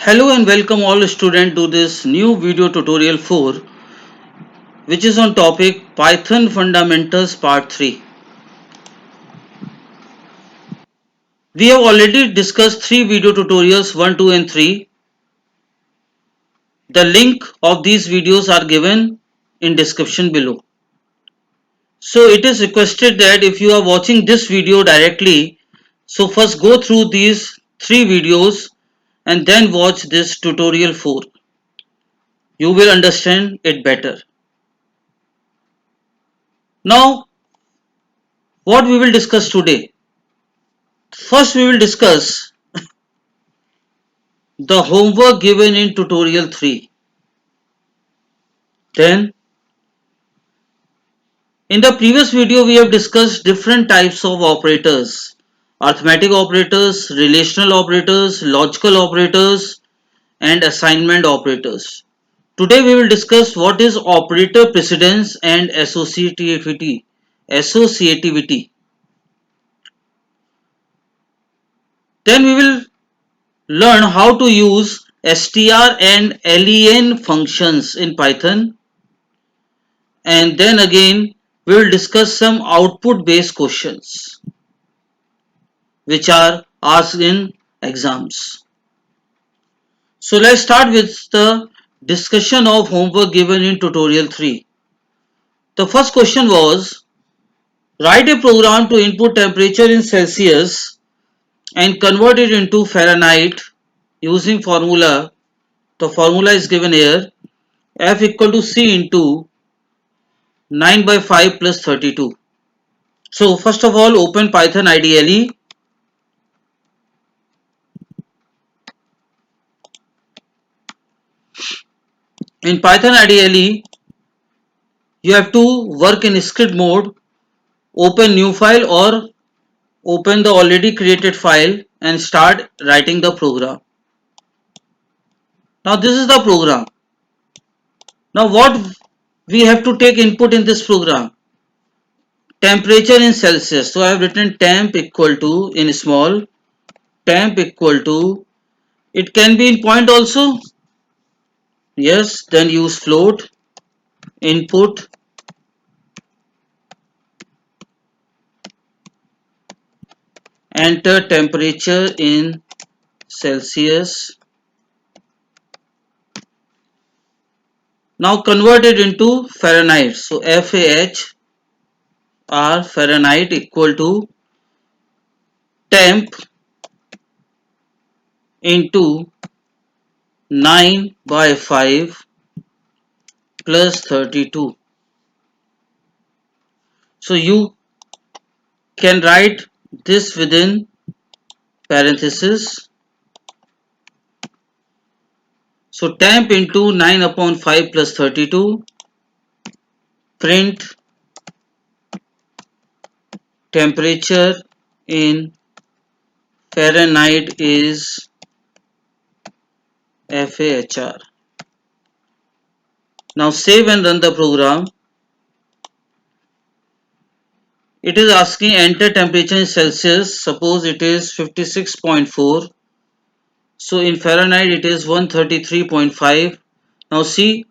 Hello and welcome all students to this new video tutorial 4, which is on topic Python Fundamentals Part 3. We have already discussed 3 video tutorials 1, 2 and 3. The link of these videos are given in description below. So it is requested that if you are watching this video directly, so first go through these 3 videos and then watch this tutorial 4. You will understand it better. Now, what we will discuss today? First, we will discuss the homework given in tutorial 3. Then, in the previous video, we have discussed different types of operators: arithmetic operators, relational operators, logical operators, and assignment operators. Today, we will discuss what is operator precedence and associativity. Associativity. Then, we will learn how to use str and len functions in Python, and then again we will discuss some output based questions which are asked in exams. So let's start with the discussion of homework given in tutorial 3. The first question was, write a program to input temperature in Celsius and convert it into Fahrenheit using formula. The formula is given here: F equal to C into 9 by 5 plus 32. So first of all, open Python IDLE. In Python IDLE, you have to work in script mode, open new file or open the already created file and start writing the program. Now this is the program. Now what we have to take input in this program? Temperature in Celsius. So I have written temp equal to, in small, temp equal to, it can be in point also. Yes, then use float, input, enter temperature in Celsius. Now convert it into Fahrenheit. So FAH or Fahrenheit equal to temp into 9 by 5 plus 32. So you can write this within parenthesis. So temp into 9 upon 5 plus 32, print temperature in Fahrenheit is FAHR. Now save and run the program. It is asking enter temperature in Celsius. Suppose it is 56.4. So in Fahrenheit it is 133.5. Now see,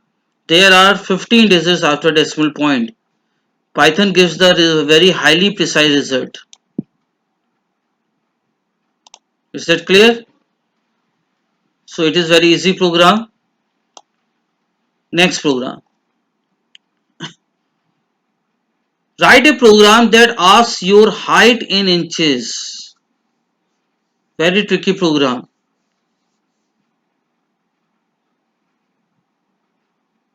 there are 15 digits after decimal point. Python gives the very highly precise result. Is that clear? So it is very easy program. Next program. Write a program that asks your height in inches. Very tricky program.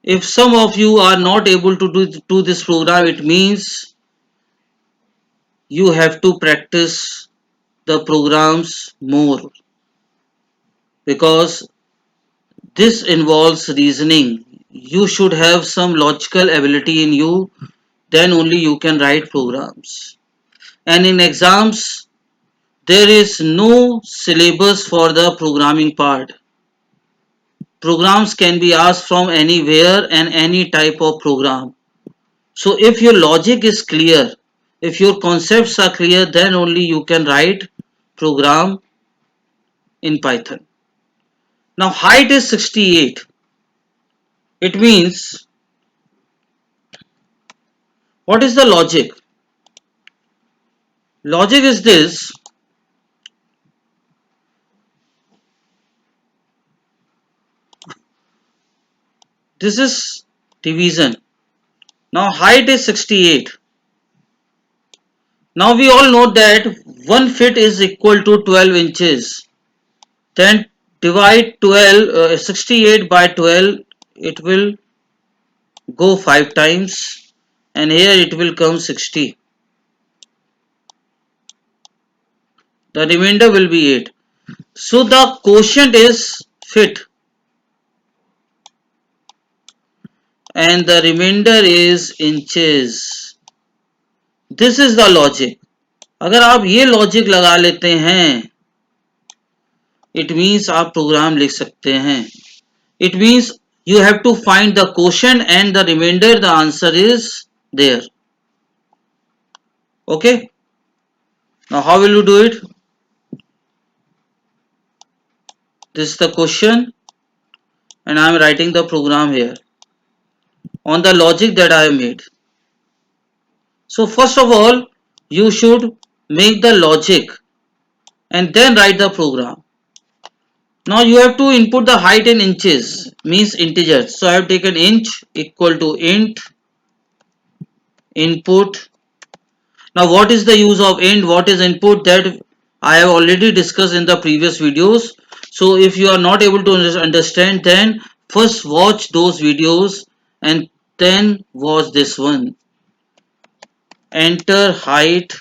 If some of you are not able to do this program, it means you have to practice the programs more, because this involves reasoning. You should have some logical ability in you, then only you can write programs. And in exams, there is no syllabus for the programming part. Programs can be asked from anywhere and any type of program. So if your logic is clear, if your concepts are clear, then only you can write program in Python. Now height is 68. It means, what is the logic? Logic is this: this is division. Now height is 68. Now we all know that 1 feet is equal to 12 inches. Then divide 68 by 12, it will go 5 times, and here it will come 60. The remainder will be 8. So the quotient is feet and the remainder is inches. This is the logic. अगर आप ये logic लगा लेते हैं, it means आप programme लिख सकते हैं. It means you have to find the quotient and the remainder. The answer is there. Okay. Now how will you do it? This is the question and I am writing the program here on the logic that I have made. So first of all, you should make the logic and then write the program. Now you have to input the height in inches, means integers. So I have taken inch equal to int input. Now what is the use of int? What is input? That I have already discussed in the previous videos. So if you are not able to understand, then first watch those videos and then watch this one. Enter height,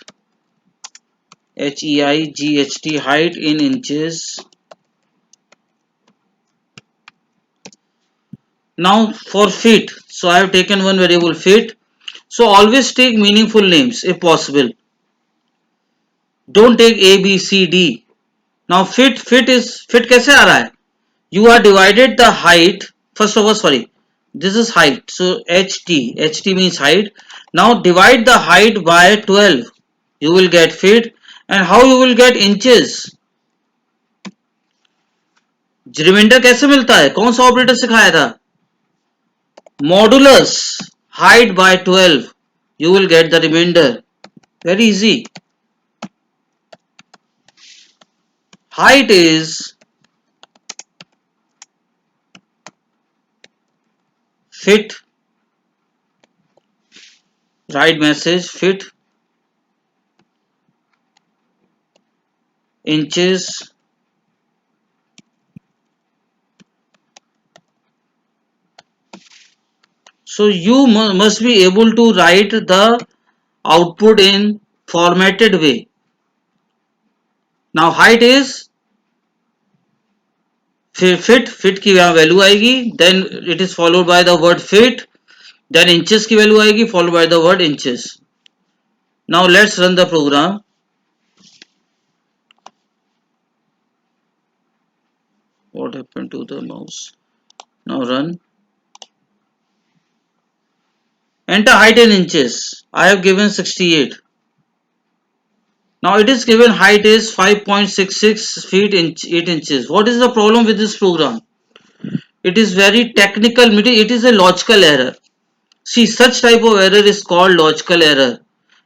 height, height in inches. Now for feet, so I have taken one variable feet. So always take meaningful names if possible. Don't take A, B, C, D. Now fit कैसे आ रहा है? You are divided the height. First of all, sorry, this is height. So HT means height. Now divide the height by 12. You will get feet. And how you will get inches? Remainder कैसे मिलता है? कौन सा operator सिखाया था? Modulus height by 12. You will get the remainder. Very easy. Height is fit. Write message fit inches so you must be able to write the output in formatted way. Now height is fit की यहाँ value आएगी, then it is followed by the word fit, then inches की value आएगी followed by the word inches. Now let's run the program. What happened to the mouse? Now run. Enter height in inches. I have given 68. Now it is given height is 5.66 feet 8 inches. What is the problem with this program? It is very technical. It is a logical error. See, such type of error is called logical error.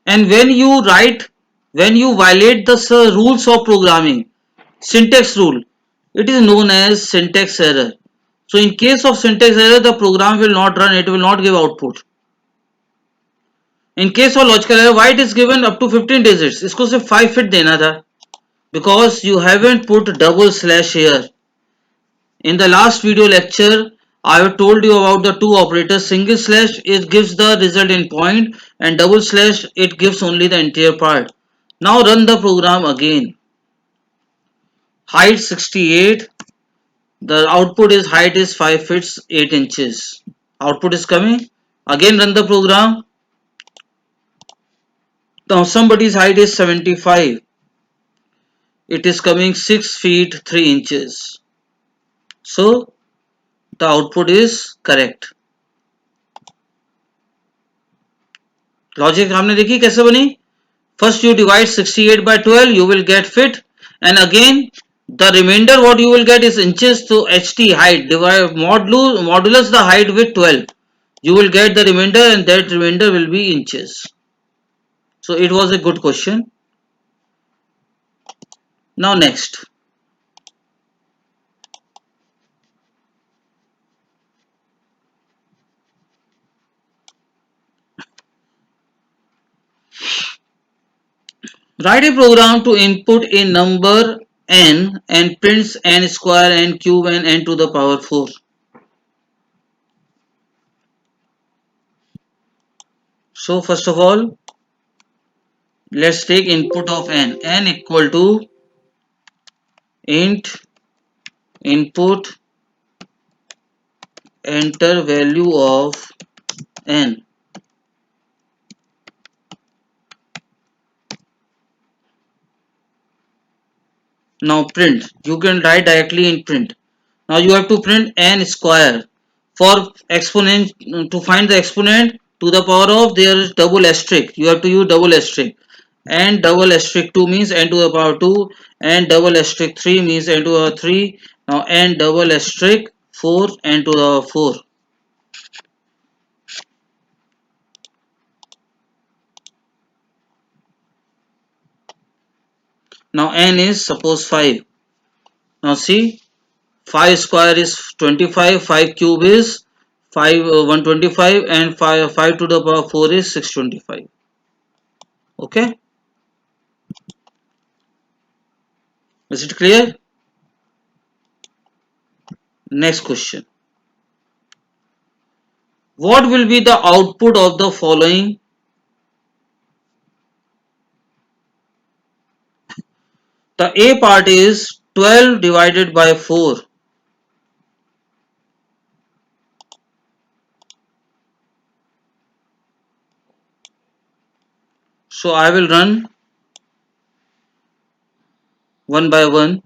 And when you violate the rules of programming, syntax rule, it is known as syntax error. So in case of syntax error, the program will not run, it will not give output. In case of logical error, why it is given up to 15 digits? इसको सिर्फ 5 fit देना था. Because you haven't put double slash here. In the last video lecture, I have told you about the two operators. Single slash, it gives the result in point, and double slash, it gives only the interior part. Now run the program again. Height 68. The output is height is 5 feet 8 inches. Output is coming. Again run the program. Now somebody's height is 75. It is coming 6 feet 3 inches. So the output is correct. Logic हमने देखी कैसे बनी? First you divide 68 by 12, you will get fit, and again The remainder what you will get is inches, so ht height divide modulus the height with 12. You will get the remainder and that remainder will be inches. So it was a good question. Now next. Write a program to input a number n and prints n square n cube and n to the power 4. So first of all, let's take input of n. N equal to int input enter value of n. Now print. You can write directly in print. Now you have to print n square. For exponent, to find the exponent to the power of, there is double asterisk. You have to use double asterisk. And double asterisk 2 means n to the power 2, and double asterisk 3 means n to the power 3. Now n double asterisk 4 n to the power 4. Now n is suppose 5. Now see, 5 square is 25, 5 cube is 125, and 5 to the power 4 is 625. Okay, is it clear? Next question. What will be the output of the following? The A part is 12 divided by 4. So I will run one by one.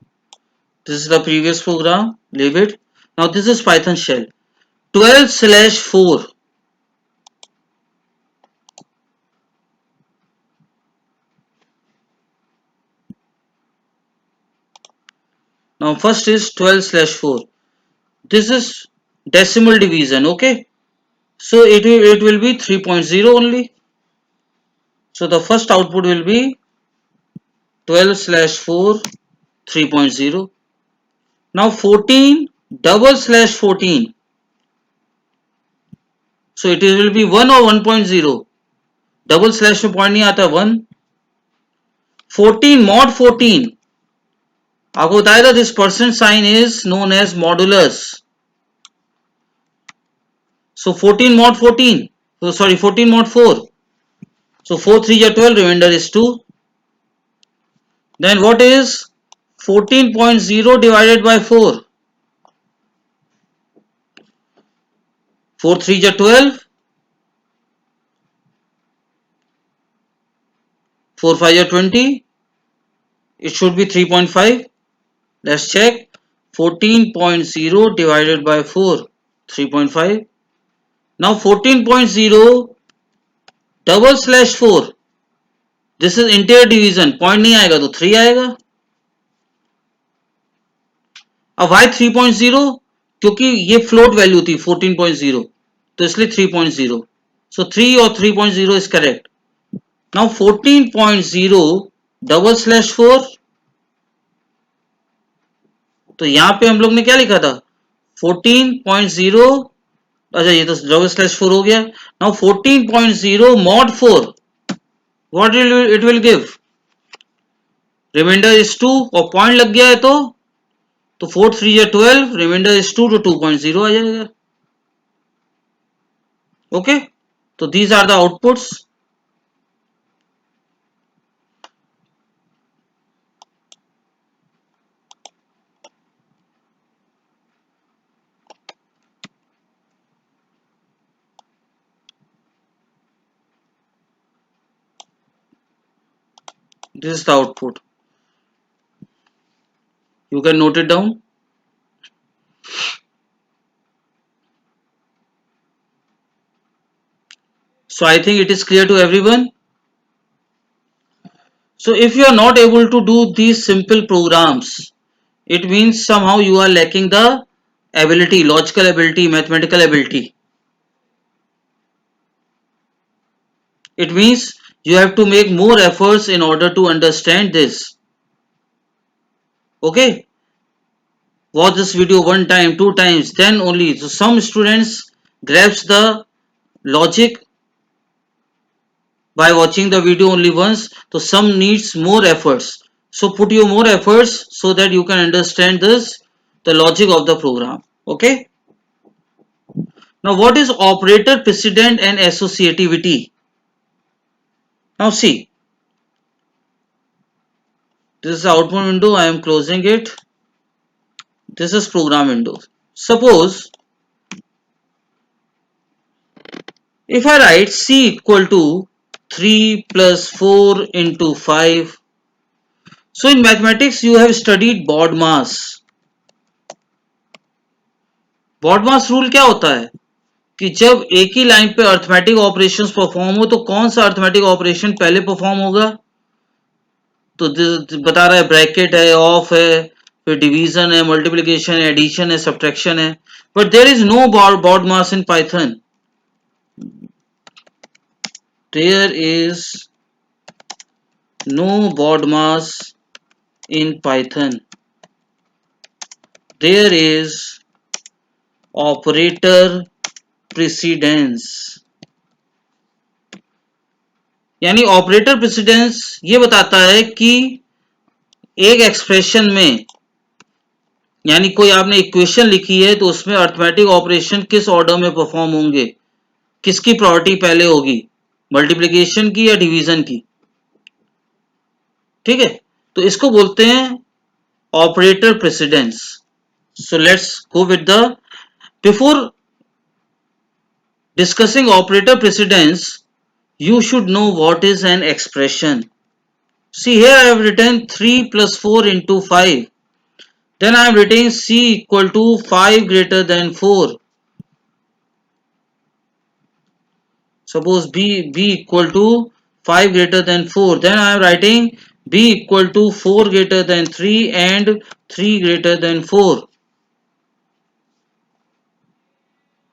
This is the previous program. Leave it. Now this is Python shell. 12 slash 4. Now first is 12 slash 4. This is decimal division. Okay. So it will be 3.0 only. So the first output will be 12 slash 4 3.0. Now 14 double slash 14. So it will be 1 or 1.0. Double slash में point नहीं आता 1. 14 mod 14. आपको बताया था this percent sign is known as modulus. So 14 mod 14. So sorry, 14 mod 4. So 4 3 is 12, remainder is 2. Then what is 14.0 divided by 4? 4 3 is 12. 4 5 is 20. It should be 3.5. Let's check. 14.0 divided by 4. 3.5. Now 14.0 double slash 4. This is interior division. Point नहीं आएगा तो 3 आएगा. अब Y 3.0? क्योंकि ये float value थी 14.0, तो इसलिए 3.0. सो 3 और 3.0 is correct. Now 14.0 double slash 4. तो यहां पे हम लोग ने क्या लिखा था? 14.0. अच्छा, ये तो डबल स्लैश 4 हो गया. Now 14.0 mod 4. What it will give? Remainder is 2 और पॉइंट लग गया है तो 4 3 या 12, रिमाइंडर इज 2 तो 2.0 आ जाएगा. ओके, तो these are the outputs. This is the output. You can note it down. So I think it is clear to everyone. So if you are not able to do these simple programs, it means somehow you are lacking the ability, logical ability, mathematical ability. It means you have to make more efforts in order to understand this. Okay, watch this video one time, two times, then only. So some students grasp the logic by watching the video only once, so some needs more efforts. So put your more efforts so that you can understand this, the logic of the program. Okay. Now what is operator precedent and associativity? Now see, this is the output window. I am closing it. This is program window. Suppose if I write C equal to 3 plus 4 into 5. So in mathematics you have studied BODMAS. BODMAS rule क्या होता है कि जब एक ही line पे arithmetic operations perform हो तो कौन सा अर्थमेटिक ऑपरेशन पहले परफॉर्म होगा? तो बता रहा है ब्रैकेट है, ऑफ है, फिर डिवीजन है, मल्टीप्लिकेशन है, एडिशन है, सब्ट्रैक्शन है. But there is no BODMAS in Python. There is no BODMAS in Python. There is operator precedence. यानी ऑपरेटर प्रेसिडेंस ये बताता है कि एक एक्सप्रेशन में, यानी कोई आपने इक्वेशन लिखी है तो उसमें अर्थमेटिक ऑपरेशन किस ऑर्डर में परफॉर्म होंगे, किसकी प्रॉपर्टी पहले होगी, मल्टीप्लिकेशन की या डिवीजन की. ठीक है, तो इसको बोलते हैं operator precedence. So let's go with the, before discussing operator precedence, you should know what is an expression. See, here I have written 3 plus 4 into 5. Then I am writing C equal to 5 greater than 4. Suppose B equal to 5 greater than 4. Then I am writing B equal to 4 greater than 3 and 3 greater than 4.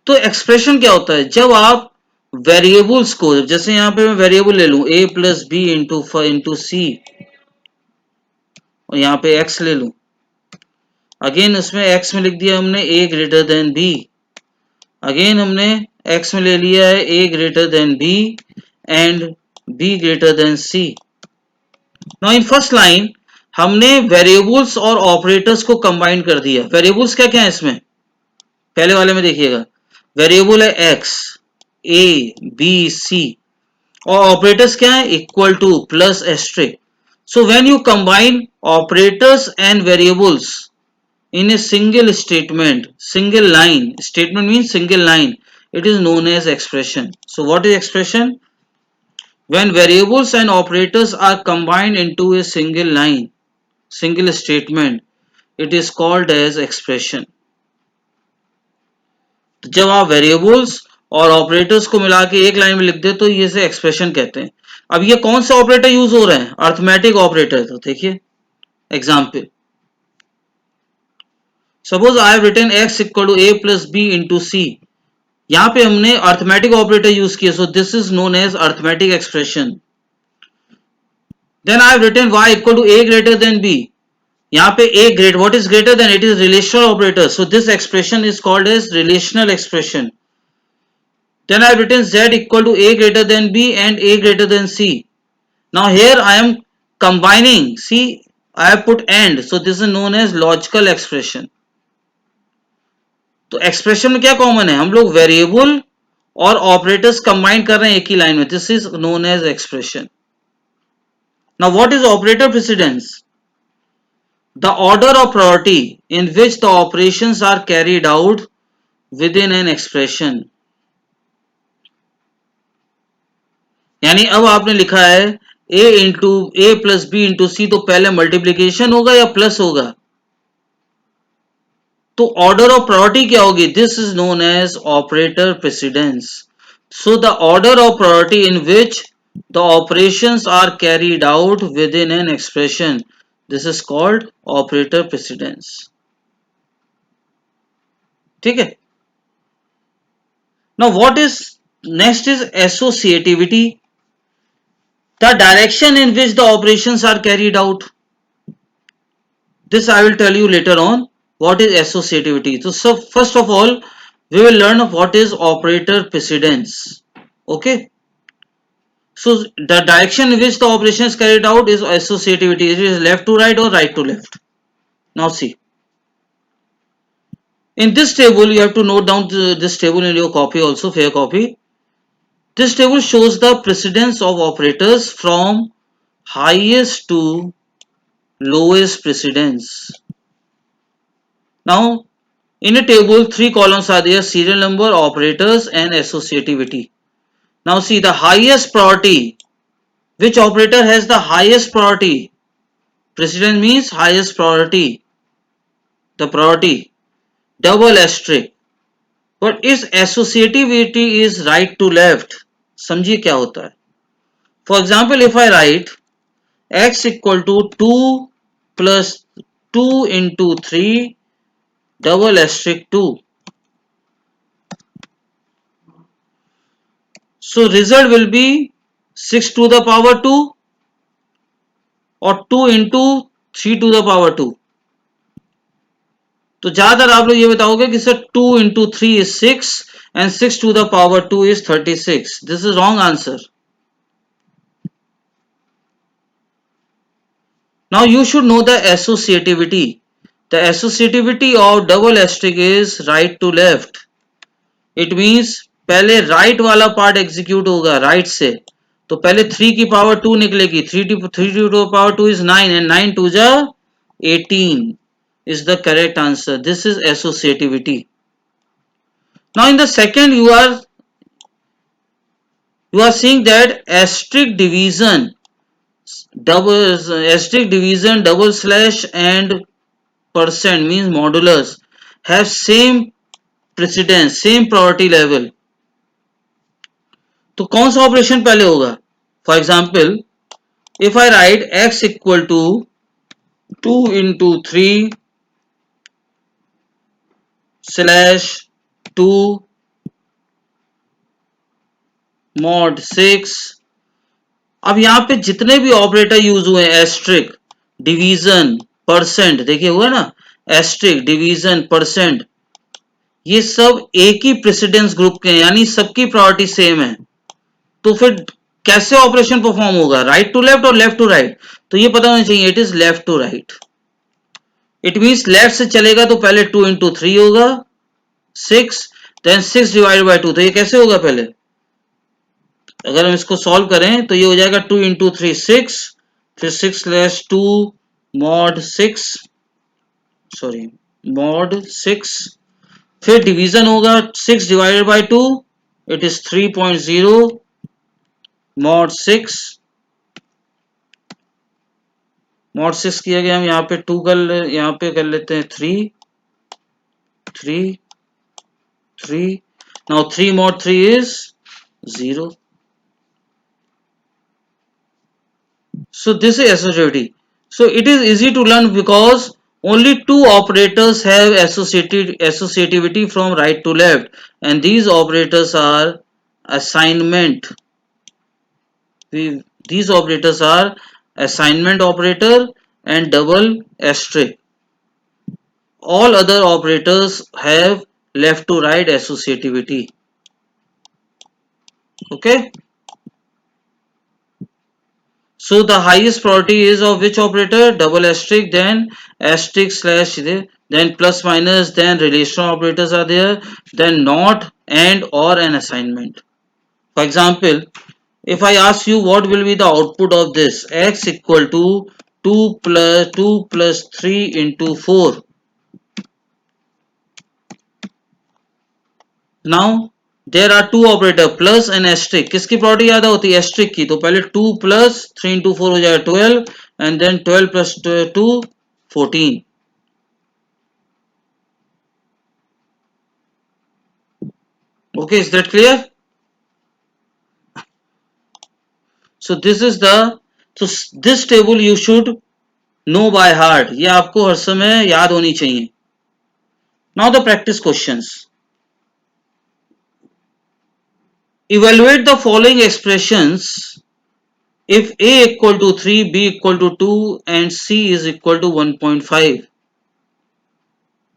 तो expression क्या होता है? जब आप variables को, जैसे यहां पे मैं वेरिएबल ले लूं a प्लस बी इंटू सी, और यहां पे x ले लूं, अगेन उसमें x में लिख दिया हमने a greater than b, again हमने x में ले लिया है a greater than b and b greater than c. Now in first line हमने वेरिएबल्स और ऑपरेटर्स को कंबाइन कर दिया. वेरिएबल्स क्या क्या है इसमें, पहले वाले में देखिएगा, वेरिएबल है x, a, b, c, और ऑपरेटर्स क्या है, equal to, plus, asterisk. So when you combine operators and variables in a single statement, single line, statement means single line, it is known as expression. So what is expression? When variables and operators are combined into a single line, single statement, it is called as expression. जब आप variables और operators को मिला के एक line में लिख दे तो ये से एक्सप्रेशन कहते हैं. अब ये कौन सा ऑपरेटर यूज हो रहा है? Arithmetic operator. तो देखिए example, suppose I have written x equal to a plus B into c. यहां पे हमने अर्थमेटिक ऑपरेटर यूज किया, so this is known as arithmetic expression. Then I have written y equal to a greater than b. यहाँ पे a great, what is greater than, it is relational operator, so this expression is called as relational expression. Then I have written z equal to a greater than b and a greater than c. Now here I am combining. See, I have put and, so this is known as logical expression. तो expression में क्या common है, हम लोग variable और operators combine कर रहे हैं एक ही लाइन में. This is known as expression. Now what is operator precedence? The order of priority in which the operations are carried out within an expression. यानी अब आपने लिखा है a plus B into C, तो पहले multiplication होगा या plus होगा? तो ऑर्डर ऑफ प्रायोरिटी क्या होगी? This is known as operator precedence. So the order of priority in which the operations are carried out within an expression, This is called operator precedence. ठीक है. Now what is next is associativity, the direction in which the operations are carried out. This I will tell you later on what is associativity. So first of all, we will learn what is operator precedence. Okay. So the direction in which the operation is carried out is associativity. It is left to right or right to left. Now see. In this table, you have to note down this table in your copy also, fair copy. This table shows the precedence of operators from highest to lowest precedence. Now, in a table, three columns are there: serial number, operators, and associativity. Now see the highest priority. Which operator has the highest priority? Precedence means highest priority. The priority. Double asterisk. But its associativity is right to left. समझिए क्या होता है. For example, if I write x equal to 2 plus 2 into 3 double asterisk 2. So result will be 6 to the power 2 और 2 into 3 to the power 2. तो ज्यादातर आप लोग ये बताओगे कि sir 2 into 3 is 6 and 6 to the power 2 is 36. This is wrong answer. Now you should know the associativity. The associativity of double asterisk is right to left. It means पहले right वाला part execute होगा right से. तो पहले 3 की power 2 निकलेगी. 3 to the power 2 is 9 and 9 to the 18 is the correct answer. This is associativity. Now in the second you are seeing that asterisk division, double slash and percent means modulus have same precedence, same priority level. तो कौन सा operation पहले होगा? For example if I write x equal to 2 into 3 slash 2 mod 6. अब यहां पे जितने भी ऑपरेटर यूज हुए एस्ट्रिक डिवीजन परसेंट, देखिए हुआ ना, एस्ट्रिक डिवीजन परसेंट, ये सब एक ही प्रेसिडेंस ग्रुप के हैं, यानी सबकी प्रायोरिटी सेम है. तो फिर कैसे ऑपरेशन परफॉर्म होगा? राइट टू लेफ्ट और लेफ्ट टू राइट. तो ये पता होना चाहिए, it is left to right. It means left से चलेगा तो पहले 2 into 3 होगा 6, देन 6 डिवाइड बाय 2. तो ये कैसे होगा? पहले अगर हम इसको सॉल्व करें तो ये हो जाएगा 2 into 3 6, फिर 6 slash 2 mod 6, सॉरी mod 6, फिर डिवीजन होगा 6 divided by 2, it is 3.0 mod 6. mod 6 किया गया, हम यहाँ पे 2 यहाँ पे कर लेते हैं 3 3 3. now 3 mod 3 is 0. So this is associativity. So it is easy to learn because only two operators have associativity from right to left, and these operators are assignment. These operators are assignment operator and double asterisk. All other operators have left to right associativity. Okay. So the highest priority is of which operator? Double asterisk, then asterisk slash, then plus minus, then relational operators are there, then not, and, or, an assignment. For example, if I ask you what will be the output of this, x equal to 2 plus 3 into 4. Now there are two operator plus and asterisk. किसकी property ज्यादा होती है? Asterisk की. तो पहले 2 plus 3 into 4 हो जाएगा 12 and then 12 plus 2 14. Okay, is that clear? So this is the, so this table you should know by heart, ये आपको हर समय याद होनी चाहिए. Now the practice questions. Evaluate the following expressions if a equal to 3, b equal to 2 and c is equal to 1.5.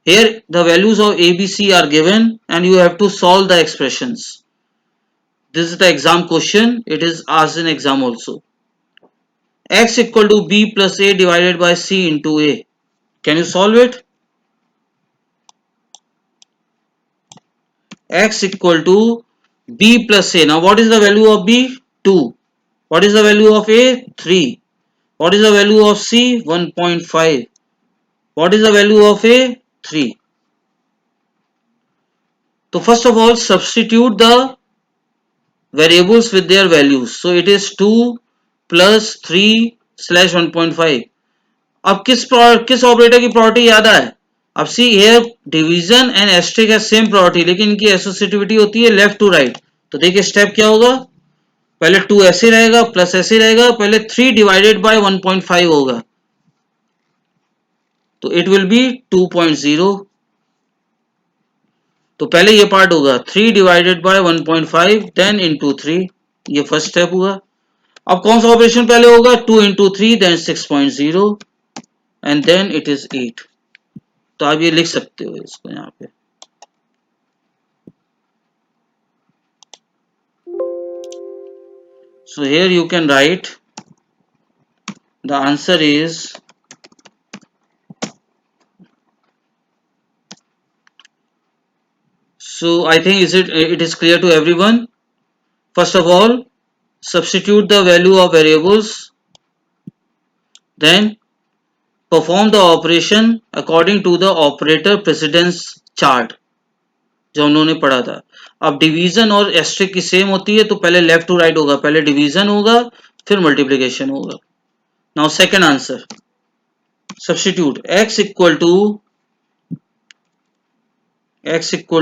Here the values of a, b, c are given and you have to solve the expressions. This is the exam question. It is asked in exam also. X equal to b plus a divided by c into a. Can you solve it? X equal to b plus a. Now what is the value of b? 2. What is the value of a? 3. What is the value of c? 1.5. What is the value of a? 3. So first of all substitute the variables with their values. So it is 2 plus 3 slash 1.5. अब किस operator की property याद आए? अब see here division and asterisk है same property, लेकिन इनकी associativity होती है लेफ्ट टू राइट. तो देखिए स्टेप क्या होगा. पहले 2 ऐसे रहेगा प्लस ऐसे रहेगा, पहले 3 डिवाइडेड बाय 1.5 होगा, तो इट विल बी 2.0. तो पहले ये पार्ट होगा 3 डिवाइडेड बाय 1.5 देन इनटू 3. ये फर्स्ट स्टेप हुआ. अब कौन सा ऑपरेशन पहले होगा? 2 into 3 then 6.0 and then it is 8. तो आप ये लिख सकते हो इसको यहाँ पे. So here you can write the answer is so I think it is clear to everyone. First of all substitute the value of variables, then perform the operation according to the operator precedence chart जो उन्होंने पढ़ा था. अब division और asterisk की same होती है, तो पहले लेफ्ट टू राइट होगा, पहले डिवीजन होगा फिर मल्टीप्लिकेशन होगा. Now second answer. Substitute x equal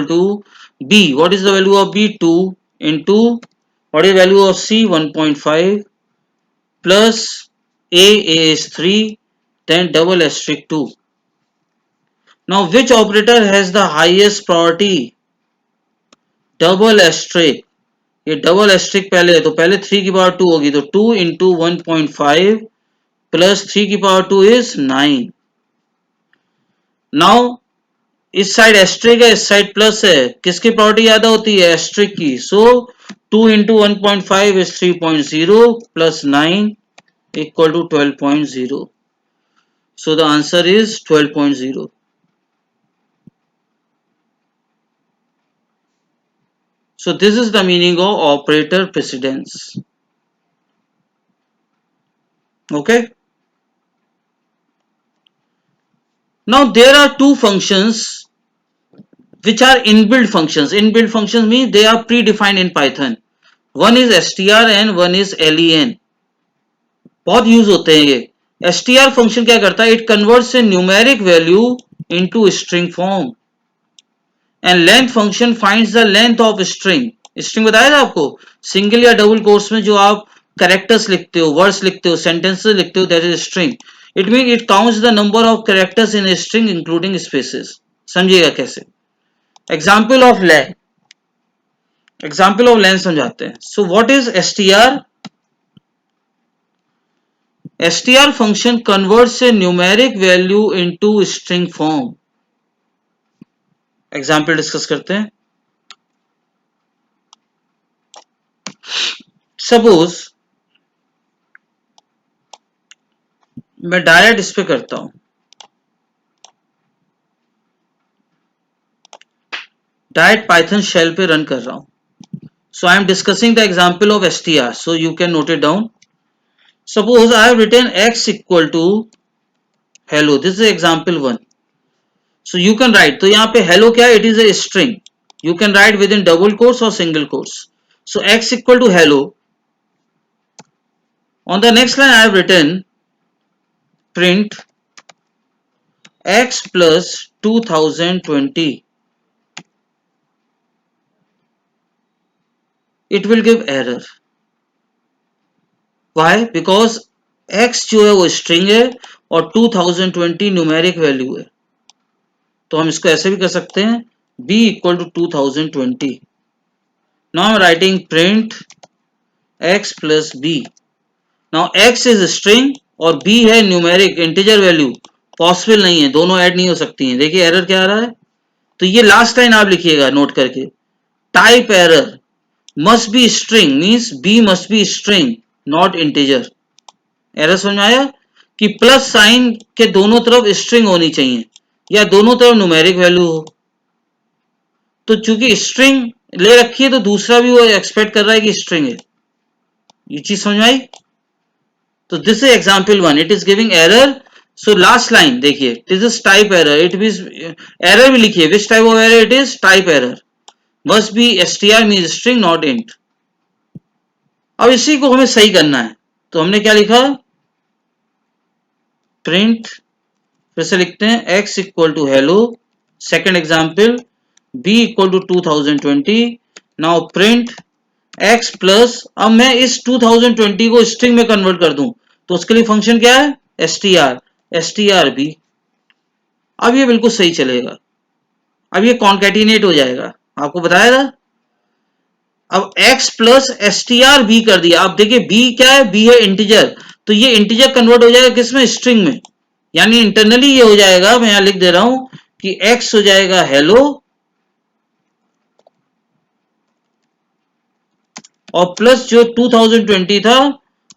to b. What is the value of b? 2 into what is the value of c? 1.5 plus a is 3 then double asterisk 2. Now which operator has the highest priority? Double asterisk. ये double asterisk पहले है, तो पहले 3 की power 2 होगी, तो 2 into 1.5 plus 3 की power 2 is 9. Now इस साइड एस्ट्रिक है, इस साइड प्लस है, किसकी प्रॉपर्टी ज्यादा होती है? एस्ट्रिक की. So 2 into 1.5 is 3.0 plus 9 equal to 12.0. So the answer is 12.0. So this is the meaning of operator precedence. Okay. Now there are two functions which are inbuilt functions. Inbuilt functions means they are predefined in Python. One is str and one is len. बहुत use होते हैं ये. str function क्या करता है? It converts A numeric value into string form and length function finds the length of string. String बताया था आपको, सिंगल या डबल कोट्स में जो आप कैरेक्टर्स लिखते हो, वर्ड्स लिखते हो, सेंटेंसेस लिखते हो, that is string. It mean it counts the number of characters in a string including spaces. समझिएगा कैसे. Example of len. Example of len समझाते हैं. So what is str? str function converts a numeric value into string form. Example discuss करते हैं. Suppose मैं direct इस पे करता हूं, डायरेक्ट पाइथन शेल पे रन कर रहा हूं. So I am discussing the example of str, so you can note it down. Suppose I have written x equal to hello. This is example 1. So you can write, तो यहां पे hello क्या है? It is a string. You can write within double quotes और single quotes. So x equal to hello. On the next line I have written print x plus 2020. It will give error. Why? Because x जो है वो string है और 2020 numeric value है, तो हम इसको ऐसे भी कर सकते हैं b equal to 2020. Now I am writing print x plus b. Now x is string और b है न्यूमेरिक इंटीजर वैल्यू, पॉसिबल नहीं है, दोनों ऐड नहीं हो सकती हैं. देखिए एरर क्या आ रहा है, तो ये लास्ट लाइन आप लिखिएगा नोट करके, type error must be string means b must be string not integer. Error समझ में आया कि प्लस साइन के दोनों तरफ स्ट्रिंग होनी चाहिए या दोनों तरफ न्यूमेरिक वैल्यू हो. तो चूंकि स्ट्रिंग ले रखी है तो दूसरा भी वो एक्सपेक्ट कर रहा है कि स्ट्रिंग है. ये चीज समझ में आई. तो this is example 1, it is giving error. So last line देखिए, this is type error, it means error भी लिखिए, which type of error it is, type error, must be str means string not int. अब इसी को हमें सही करना है, तो हमने क्या लिखा, प्रिंट, फिर से लिखते हैं x equal to hello, second example b equal to 2020. Now print x plus, अब मैं इस 2020 को स्ट्रिंग में कन्वर्ट कर दूं तो उसके लिए फंक्शन क्या है, str b. अब ये बिल्कुल सही चलेगा, अब ये कॉन्केटिनेट हो जाएगा, आपको बताया था. अब x प्लस str b कर दिया. अब देखिए b क्या है, b है इंटीजर, तो ये इंटीजर कन्वर्ट हो जाएगा किसमें, स्ट्रिंग में. यानी इंटरनली ये हो जाएगा, मैं यहां लिख दे रहा हूं कि x हो जाएगा हेलो और प्लस जो 2020 था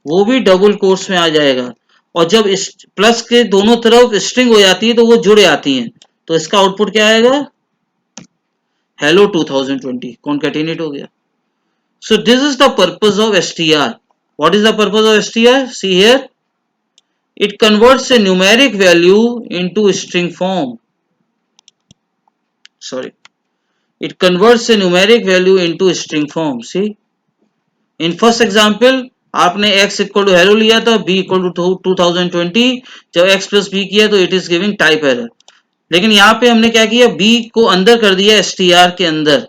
वो भी डबल कोट्स में आ जाएगा. और जब इस प्लस के दोनों तरफ स्ट्रिंग हो जाती है तो वो जुड़ जाती हैं, तो इसका आउटपुट क्या आएगा, हेलो 2020 कॉन्केटिनेट हो गया. सो this is the purpose of str. What is the purpose of str, see here, it converts a numeric value into string form. Sorry, it converts a numeric value into string form. See, in first example आपने x equal to hello लिया था, b equal to 2020, जब x plus b किया तो it is giving type error. लेकिन यहाँ पे हमने क्या किया, b को अंदर कर दिया str के अंदर,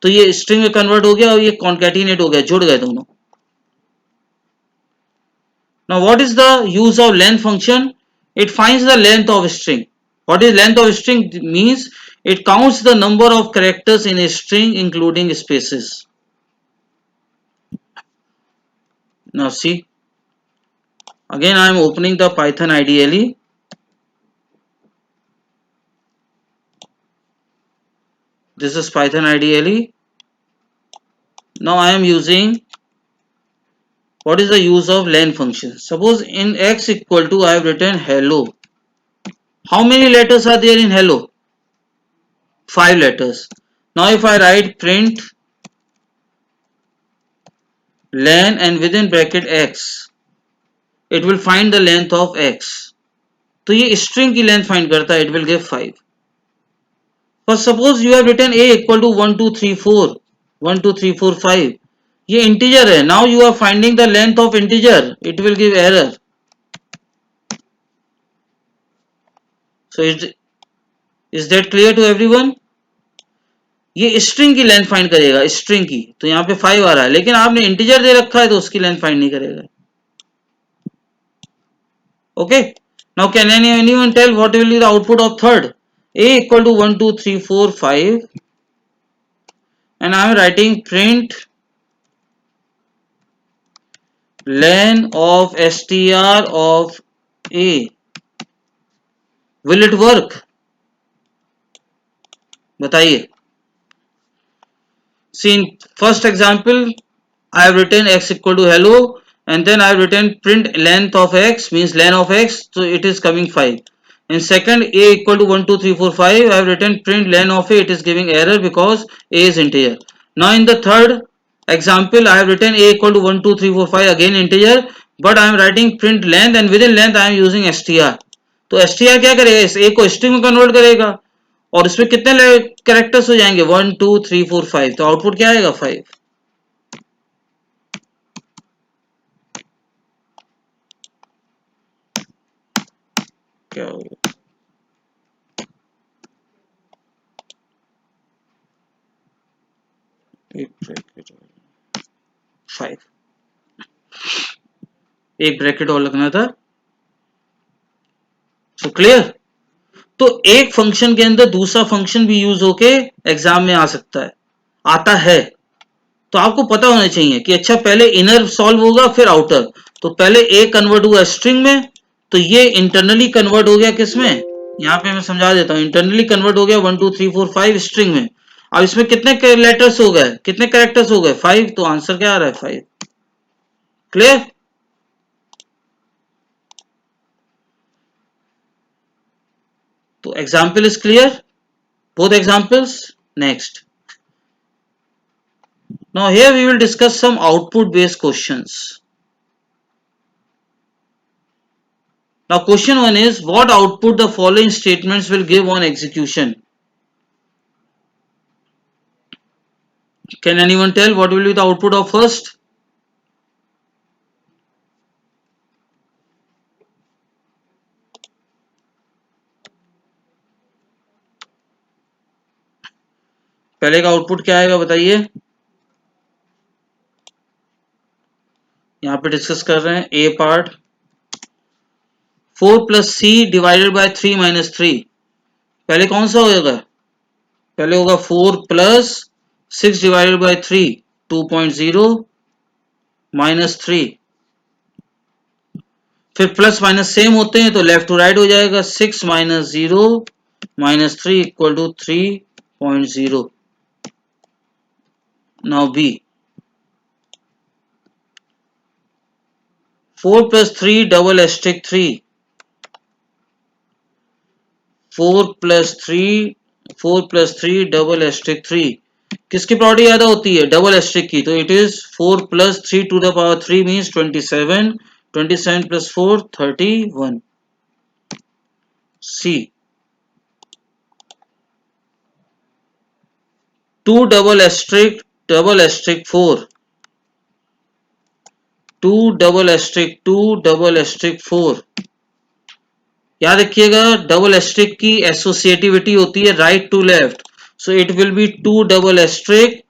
तो ये स्ट्रिंग में कन्वर्ट हो गया और ये कॉन्केटिनेट हो गया, जुड़ गए दोनों. Now what is the use of length function? It finds the length of a string. What is length of a string means? It counts the number of characters in a string including spaces. Now see, again I am opening the Python IDLE. This is Python IDLE. Now I am using, what is the use of len function? Suppose in x equal to I have written hello. How many letters are there in hello? 5 letters. Now if I write print len and within bracket x, it will find the length of x. तो ये string की length find करता है, it will give 5. But suppose you have written a equal to 1 2 3 4 1 2 3 4 5, ये integer है. Now you are finding the length of integer, it will give error. So is that clear to everyone? ये string की length find करेगा, string की, तो यहाँ पे 5 आ रहा है, लेकिन आपने integer दे रखा है तो उसकी length find नहीं करेगा. Okay, now can anyone tell what will be the output of third? A equal to 1 2 3 4 5, and I am writing print len of str of a. Will it work? बताइए. See, in first example I have written x equal to hello, and then I have written print length of x means len of x, so it is coming 5. In second, a equal to 1 2 3 4 5, I have written print len of a, it is giving error because a is integer. Now in the third example I have written a equal to 1 2 3 4 5, again integer, but I am writing print length and within length I am using str. तो str क्या करेगा, इस a को string में convert करेगा और इसमें कितने कैरेक्टर्स हो जाएंगे, 1 2 3 4 5, तो आउटपुट क्या आएगा, 5. क्या होगा, 5. एक ब्रैकेट और लगना था। So clear. तो एक फंक्शन के अंदर दूसरा फंक्शन भी यूज होके एग्जाम में आ सकता है, आता है। तो आपको पता होना चाहिए कि अच्छा पहले इनर सॉल्व होगा फिर आउटर। तो पहले ए कन्वर्ट हुआ स्ट्रिंग में, तो ये इंटरनली कन्वर्ट हो गया किसमें, यहां पे मैं समझा देता हूं। इंटरनली कन्वर्ट हो गया 1 2 3 4 5 स्ट्रिंग में। अब इसमें कितने लेटर्स हो गए, कितने कैरेक्टर्स हो गए, 5। तो आंसर क्या आ रहा है, 5। क्लियर। तो example is clear, both examples. Next, now here we will discuss some output based questions. Now question 1 is, what output the following statements will give on execution? Can anyone tell what will be the output of first? पहले का output क्या आएगा बताइए, यहां पे discuss कर रहे हैं। A part, 4 plus c divided by 3 minus 3। पहले कौन सा होगा, पहले होगा 4 प्लस 6 डिवाइडेड बाय 3, 2.0 माइनस 3। फिर प्लस माइनस सेम होते हैं तो लेफ्ट टू राइट हो जाएगा। 6 minus 0 minus 3 equal to 3.0। Now B, 4 plus 3 double asterisk 3, 4 plus 3 double asterisk 3। किसकी प्रॉपर्टी ज्यादा होती है, डबल एस्ट्रिक की। तो it is 4 plus 3 to the power 3 means 27, 27 plus 4 31। C, 2 double asterisk 4, 2 double asterisk 2 double asterisk 4। याद रखिएगा डबल एस्ट्रिक की associativity होती है right to left. So it will be 2 double asterisk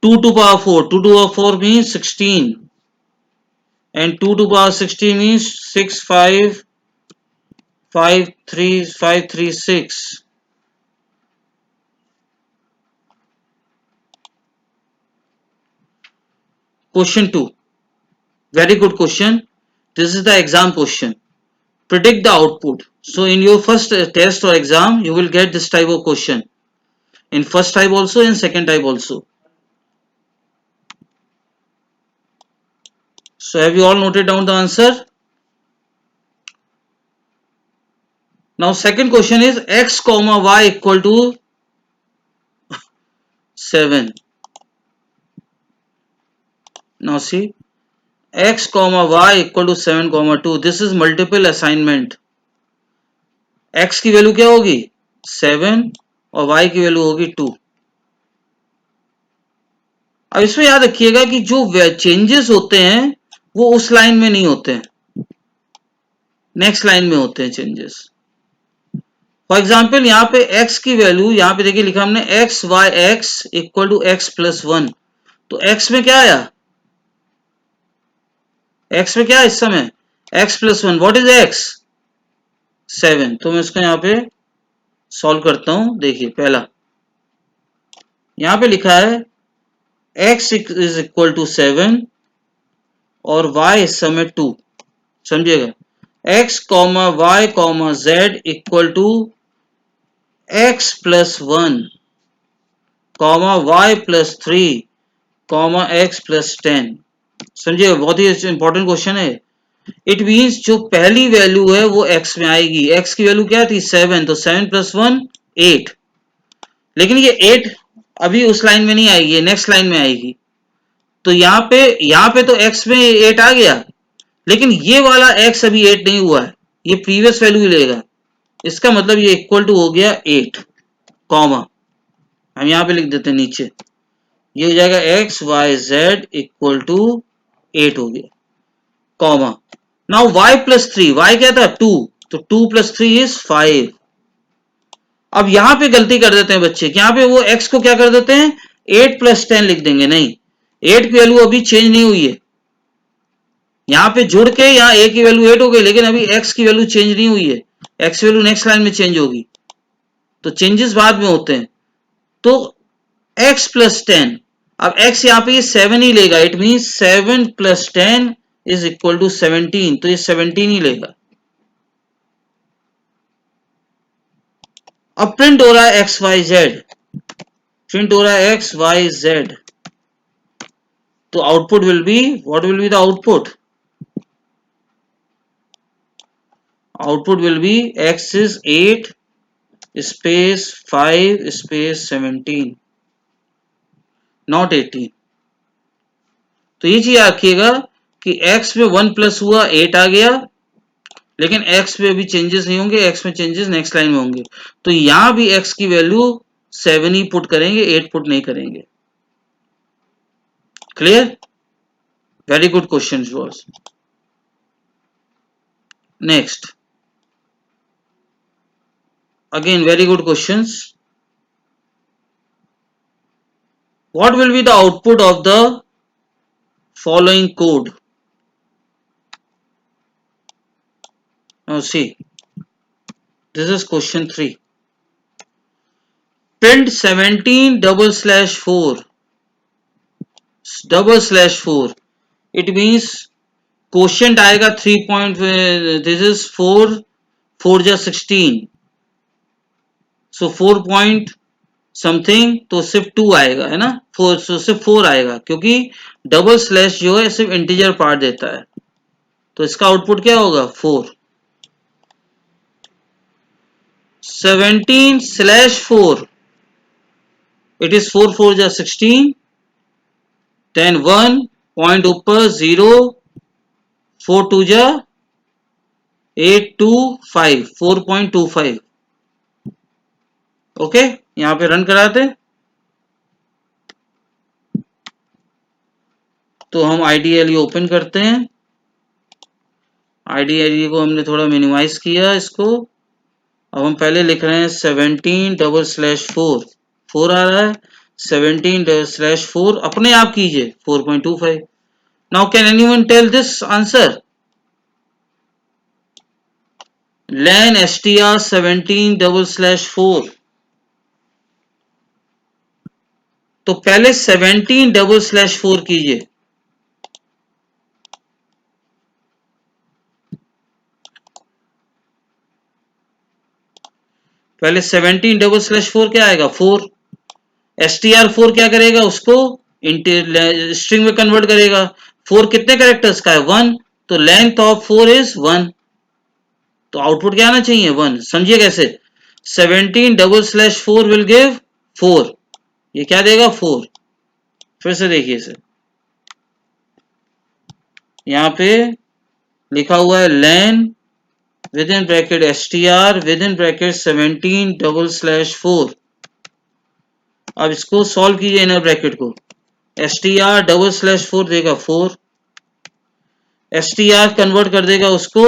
2 to power 4, 2 to power 4 means 16, and 2 to power 16 means 6 5 5 3 5 3 6। Question 2, very good question. This is the exam question. Predict the output. So in your first test or exam you will get this type of question, in first type also, in second type also. So have you all noted down the answer? Now second question is x comma y equal to 7. Now see, x comma y equal to 7 comma 2. This is multiple assignment. x की value क्या होगी 7 और y की value होगी 2। अब इसमें याद रखिएगा कि जो चेंजेस होते हैं वो उस लाइन में नहीं होते हैं, नेक्स्ट लाइन में होते हैं चेंजेस। फॉर एग्जाम्पल यहाँ पे x की वैल्यू, यहाँ पे देखिए लिखा हमने X Y X equal to X plus 1। तो x में क्या आया, x में क्या है इस समय, x plus 1। What is x, 7। तो मैं इसको यहाँ पे सॉल्व करता हूं। देखिए पहला यहाँ पे लिखा है x इज इक्वल टू 7 और y इस समय 2। समझिएगा, x comma Y comma Z equal to x plus 1 comma Y plus 3 comma x plus 10। समझिएगा, बहुत ही इंपॉर्टेंट क्वेश्चन है। इट मीन्स जो पहली वैल्यू है वो x में आएगी। x की वैल्यू क्या थी 7, तो 7 प्लस 1 8। लेकिन ये 8 अभी उस लाइन में नहीं आएगी, नेक्स्ट लाइन में आएगी। तो यहाँ पे तो x में 8 आ गया, लेकिन ये वाला x अभी 8 नहीं हुआ है, ये प्रीवियस वैल्यू ही लेगा। इसका मतलब ये इक्वल टू हो गया 8 कॉमा, हम यहाँ पे लिख देते हैं नीचे, ये हो जाएगा x y z equal to 8 हो गया comma. Now y plus 3, y क्या था 2, तो 2 प्लस 3 इज 5। अब यहां पे गलती कर देते हैं बच्चे, यहां पे वो x को क्या कर देते हैं 8 प्लस 10 लिख देंगे। नहीं, 8 की वैल्यू अभी चेंज नहीं हुई है, यहाँ पे जुड़ के यहाँ a की वैल्यू 8 हो गई, लेकिन अभी x की वैल्यू चेंज नहीं हुई है, x वैल्यू नेक्स्ट लाइन में चेंज होगी, तो चेंजेस बाद में होते हैं। तो x प्लस 10, अब x यहाँ पे ये 7 ही लेगा, it mean 7 plus 10 is equal to 17, तो ये 17 ही लेगा। अब प्रिंट हो रहा है एक्स वाई जेड, प्रिंट हो रहा है एक्स वाई जेड, तो output will be, what will be the output? Output will be x is 8 space 5 space 17, not 18। तो ये चीज याद रखिएगा कि x में 1 प्लस हुआ 8 आ गया, लेकिन x में अभी चेंजेस नहीं होंगे, x में चेंजेस नेक्स्ट लाइन में होंगे, तो यहां भी x की वैल्यू 7 ही पुट करेंगे, 8 पुट नहीं करेंगे। Clear? Very good question was. Next, again very good questions. What will be the output of the following code? Now see, this is question 3. Print 17 double slash 4 double slash 4, it means quotient आएगा 3 point, this is 4 4 जा 16, so 4 point something, तो सिर्फ 2 आएगा, है ना, 4, so सिर्फ 4 आएगा, क्योंकि डबल स्लैश जो है सिर्फ इंटीजर पार्ट देता है, तो इसका आउटपुट क्या होगा? 4। 17 slash 4, it is 4 4 जा 16, then 1 पॉइंट ऊपर 0, 4 2 जा 8 2 5, 4.25। ओके, यहां पे रन कराते, तो हम आईडीएलई ओपन करते हैं, आईडीएलई को हमने थोड़ा मिनिमाइज किया इसको। अब हम पहले लिख रहे हैं 17 डबल स्लैश 4, 4 आ रहा है, 17 डबल स्लैश 4 अपने आप कीजिए 4.25। Now can anyone tell this answer? len str 17 double slash 4, तो पहले 17 डबल स्लैश 4 कीजिए, पहले 17 डबल स्लैश 4 क्या आएगा? 4। str4 क्या करेगा? उसको स्ट्रिंग में कन्वर्ट करेगा। 4 कितने कैरेक्टर्स का है? 1, तो लेंथ ऑफ 4 इज 1, तो आउटपुट क्या आना चाहिए? 1। समझिए कैसे? 17 डबल स्लैश 4 विल गिव 4, ये क्या देगा? 4। फिर से देखिए इसे, यहां पे लिखा हुआ है len within bracket str within bracket 17 double slash 4। अब इसको सॉल्व कीजिए इनर ब्रैकेट को, str डबल स्लैश 4 देगा 4, str कन्वर्ट कर देगा उसको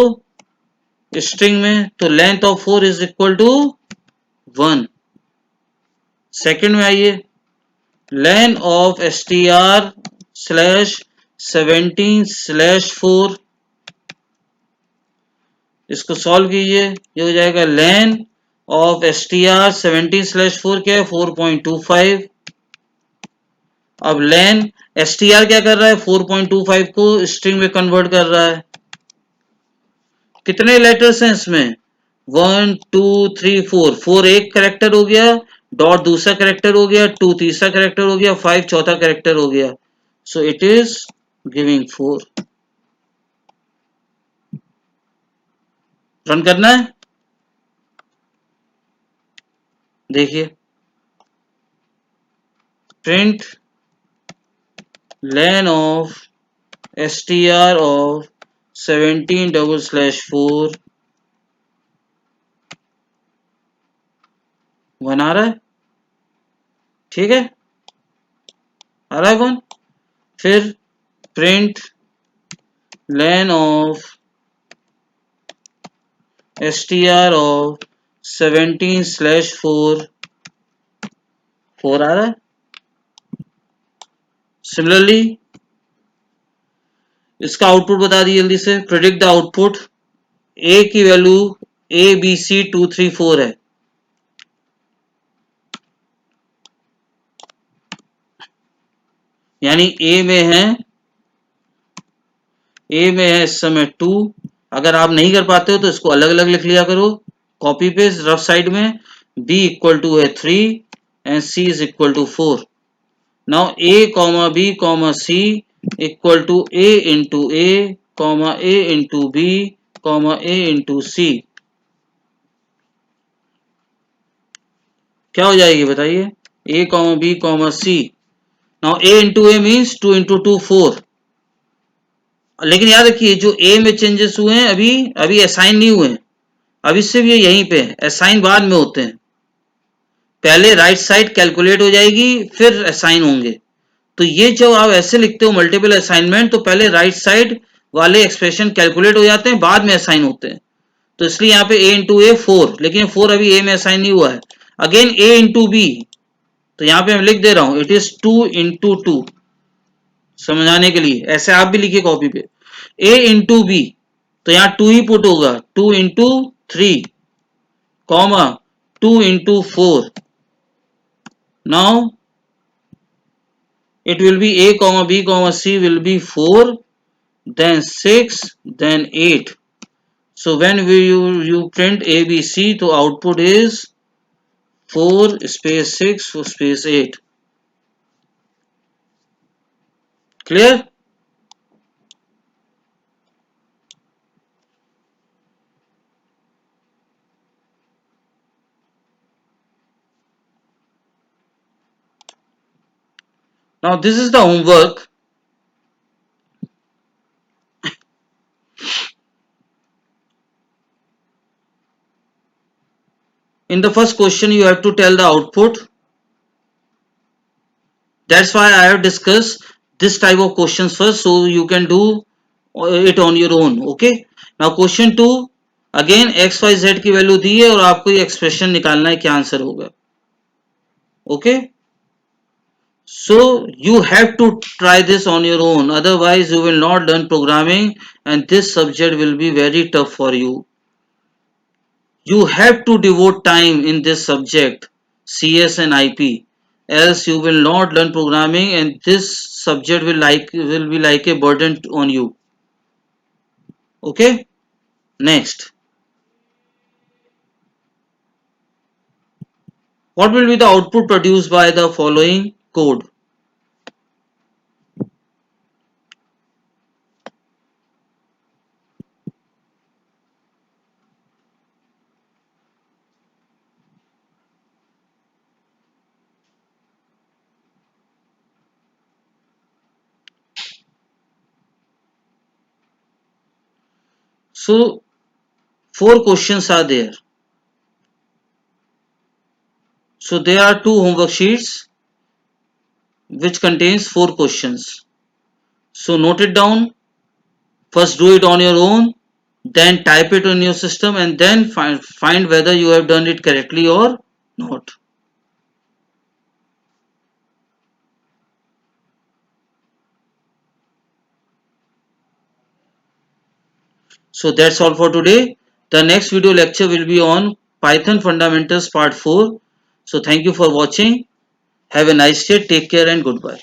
स्ट्रिंग में, तो length of 4 is equal to 1। Second में आइए, len of str slash 17 slash 4, इसको सॉल्व कीजिए, ये हो जाएगा लेन ऑफ str 17 स्लैश 4 क्या है? 4.25। अब लेन str क्या कर रहा है? 4.25 को स्ट्रिंग में कन्वर्ट कर रहा है। कितने लेटर्स हैं इसमें? 1 2 3 4, 4 एक करेक्टर हो गया, डॉट दूसरा करेक्टर हो गया, 2 तीसरा करेक्टर हो गया, 5 चौथा करेक्टर हो गया, so it is giving 4। Run करना है, देखिए, print lane of str of 17 double slash 4, 1 आ रहा है, ठीक है, आ रहा है 1। फिर print lane of str of 17 slash 4, 4 आ रहा है। सिमिलरली इसका आउटपुट बता दी जल्दी से, प्रिडिक्ट द आउटपुट। ए की वैल्यू ABC234 है, यानी ए में है इस समय 2। अगर आप नहीं कर पाते हो तो इसको अलग अलग लिख लिया करो, कॉपी पेस्ट रफ साइड में। बी इक्वल टू है 3 and c is equal to 4। Now a comma b comma c equal to a comma a into b comma a into c, क्या हो जाएगी बताइए? A comma b comma c. Now a into a means 2 into 2 4। लेकिन याद रखिए जो ए में changes हुए हैं अभी अभी असाइन नहीं हुए हैं, अभी सिर्फ ये यहीं पे है, असाइन बाद में होते हैं। पहले राइट साइड कैलकुलेट हो जाएगी फिर असाइन होंगे। तो ये जब आप ऐसे लिखते हो मल्टीपल असाइनमेंट, तो पहले राइट साइड वाले एक्सप्रेशन कैलकुलेट हो जाते हैं, बाद में असाइन होते हैं। तो इसलिए यहाँ पे ए इंटू ए 4, लेकिन 4 अभी ए में असाइन नहीं हुआ है। अगेन ए इंटू बी, तो यहाँ पे मैं लिख दे रहा हूं इट इज 2 इंटू 2, समझाने के लिए। ऐसे आप भी लिखिए कॉपी पे, ए इंटू बी, तो यहाँ 2 ही पुट होगा, 2 into 3 comma 2 into 4। Now it will be a comma b comma c will be 4, then 6, then 8. So when you print abc, तो output is 4 space 6 space 8. Clear? Now this is the homework. In the first question you have to tell the output. That's why I have discussed this type of questions first, so you can do it on your own. Okay. Now question 2, again x y z की value दी है और आपको ये expression निकालना है क्या answer होगा। Okay. So you have to try this on your own, otherwise you will not learn programming and this subject will be very tough for you. You have to devote time in this subject, CS and IP, else you will not learn programming and this subject will be like a burden on you. Okay? Next. What will be the output produced by the following code? So 4 questions are there. So there are 2 homework sheets which contains 4 questions. So note it down. First do it on your own, then type it on your system and then find whether you have done it correctly or not. So that's all for today. The next video lecture will be on Python Fundamentals Part 4. So thank you for watching. Have a nice day. Take care and goodbye.